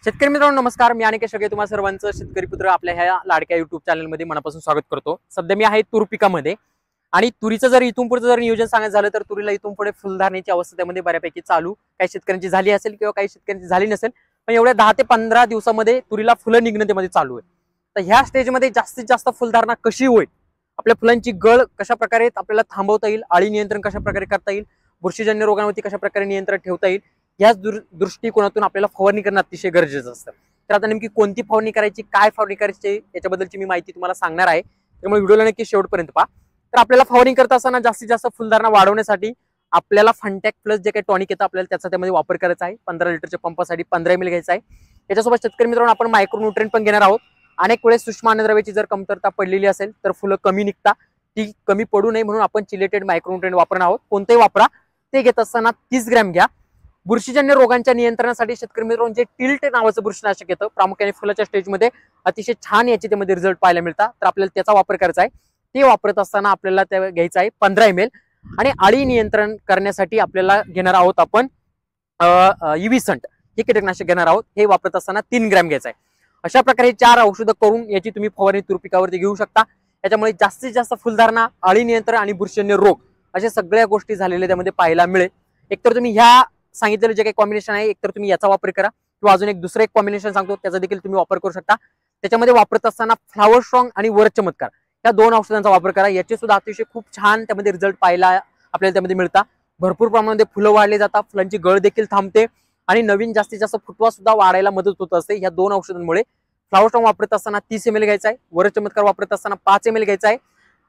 शेतकरी मित्रांनो नमस्कार. मी अनिकेत शेळके तुम्हा सर्वांचं शेतकरी पुत्र आपल्या ह्या लाडक्या युट्यूब चॅनलमध्ये मनापासून स्वागत करतो. सध्या मी आहे तूर पिकामध्ये आणि तुरीचं जर इथून पुढचं जर नियोजन सांगायचं झालं तर तुरीला इथून पुढे फुलधारणेची अवस्था त्यामध्ये बऱ्यापैकी चालू, काही शेतकऱ्यांची झाली असेल किंवा काही शेतकऱ्यांची झाली नसेल, पण एवढ्या 10 ते 15 दिवसामध्ये तुरीला फुलं निघणं त्यामध्ये चालू आहे. तर ह्या स्टेजमध्ये जास्तीत जास्त फुलधारणा कशी होईल, आपल्या फुलांची गळ कशा प्रकारे आपल्याला थांबवता येईल, आळी नियंत्रण कशा प्रकारे करता येईल, बुरशीजन्य रोगांवरती कशा प्रकारे नियंत्रण ठेवता येईल, याच दृष्टिकोनातून आपल्याला फवारणी करणं अतिशय गरजेचं असतं. तर आता नेमकी कोणती फवारणी करायची, काय फवारणी करायची याच्याबद्दलची मी माहिती तुम्हाला सांगणार आहे. त्यामुळे व्हिडिओला नक्की शेवटपर्यंत पहा. तर आपल्याला फवारणी करत असताना जास्तीत जास्त फुलधारणा वाढवण्यासाठी आपल्याला फंटॅक प्लस जे काही टॉनिक येतं आपल्याला त्याचा त्यामध्ये वापर करायचा आहे. 15 लिटरच्या पंपासाठी 15 ml घ्यायचा आहे. याच्यासोबत शेतकरी मित्रांनो आपण मायक्रोन्यूट्रिएंट पण घेणार आहोत. अनेक वेळेस सूक्ष्म अन्नद्रव्याची जर कमतरता पडलेली असेल तर फुलं कमी निघतात, ती कमी पडू नये म्हणून आपण चिलेटेड मायक्रोन्यूट्रिएंट वापरणार आहोत. कोणतेही वापरा, ते घेत असताना 30 ग्रॅम घ्या. बुरशीजन्य रोगांच्या नियंत्रणासाठी शेतकरी मित्रांनो जे टिल्ट नावाचं बुरशीनाशक येतं, प्रामुख्याने फुलाच्या स्टेजमध्ये अतिशय छान याचे त्यामध्ये रिझल्ट पाहायला मिळतात. तर आपल्याला त्याचा वापर करायचा आहे. ते वापरत असताना आपल्याला त्या घ्यायचं आहे 15 ml. आणि आळी नियंत्रण करण्यासाठी आपल्याला घेणार आहोत आपण इव्हिसंट हे कीटकनाशक घेणार आहोत. हे वापरत असताना 3 ग्रॅम घ्यायचं आहे. अशा प्रकारे 4 औषधं करून याची तुम्ही फवारणी तूर पिकावरती घेऊ शकता. याच्यामुळे जास्तीत जास्त फुलधारणा, आळी नियंत्रण आणि बुरशीजन्य रोग अशा सगळ्या गोष्टी झालेल्या त्यामध्ये पाहायला मिळेल. एकतर तुम्ही ह्या सांगितलेलं जे काही कॉम्बिनेशन आहे, एकतर तुम्ही याचा वापर करा किंवा अजून एक दुसरं एक कॉम्बिनेशन सांगतो त्याचा देखील तुम्ही वापर करू शकता. त्याच्यामध्ये वापरत असताना फ्लावर स्ट्रॉंग आणि वर चमत्कार या 2 औषधांचा वापर करा. याचे सुद्धा अतिशय खूप छान त्यामध्ये रिझल्ट पाहायला आपल्याला त्यामध्ये मिळतात. भरपूर प्रमाणामध्ये फुलं वाढली जातात, फुलांची गळ देखील थांबते आणि नवीन जास्तीत जास्त फुटवा सुद्धा वाढायला मदत होत असते ह्या 2 औषधांमुळे. फ्लावर स्ट्रॉंग वापरत असताना 30 ml घ्यायचा आहे. वर चमत्कार वापरत असताना 5 ml घ्यायचा आहे.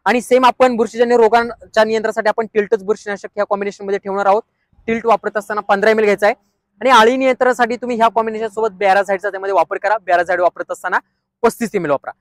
आणि सेम आपण बुरशीजन्य रोगांच्या नियंत्रणासाठी आपण टिल्टच बुरशीनाशक ह्या कॉम्बिनेशन मध्ये ठेवणार आहोत. टिल्ट वापरत असताना 15 ml घ्यायचा आहे. आणि आळी नियंत्रणासाठी तुम्ही ह्या कॉम्बिनेशन सोबत बॅराझाईडचा त्यामध्ये वापर करा. बॅराझाईड वापरत असताना 35 ml वापरा.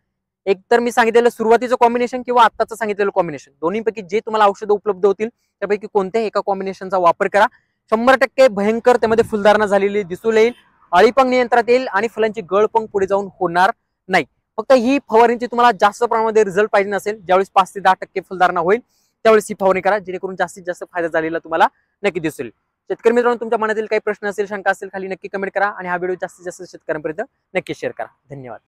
एक तर मी सांगितलेलं सुरुवातीचं कॉम्बिनेशन किंवा आत्ताचं सांगितलेलं कॉम्बिनेशन, दोन्हीपैकी जे तुम्हाला औषधं उपलब्ध होतील त्यापैकी कोणत्याही एका कॉम्बिनेशनचा वापर करा. 100% भयंकर त्यामध्ये फुलधारणा झालेली दिसून येईल, आळीपंख नियंत्रणात येईल आणि फुलांची गळपंख पुढे जाऊन होणार नाही. फक्त ही फवारणीची तुम्हाला जास्त प्रमाणामध्ये रिझल्ट पाहिजे नसेल, ज्यावेळेस 5 ते 10% फुलधारणा होईल त्यावेळेस ही फवारणी करा, जेणेकरून जास्तीत जास्त फायदा झालेला तुम्हाला नक्की दिसेल. शेतकरी मित्रांनो तुमच्या मनातील काही प्रश्न असेल, शंका असेल, खाली नक्की कमेंट करा आणि हा व्हिडिओ जास्तीत जास्त शेतकऱ्यांपर्यंत नक्की शेअर करा. धन्यवाद.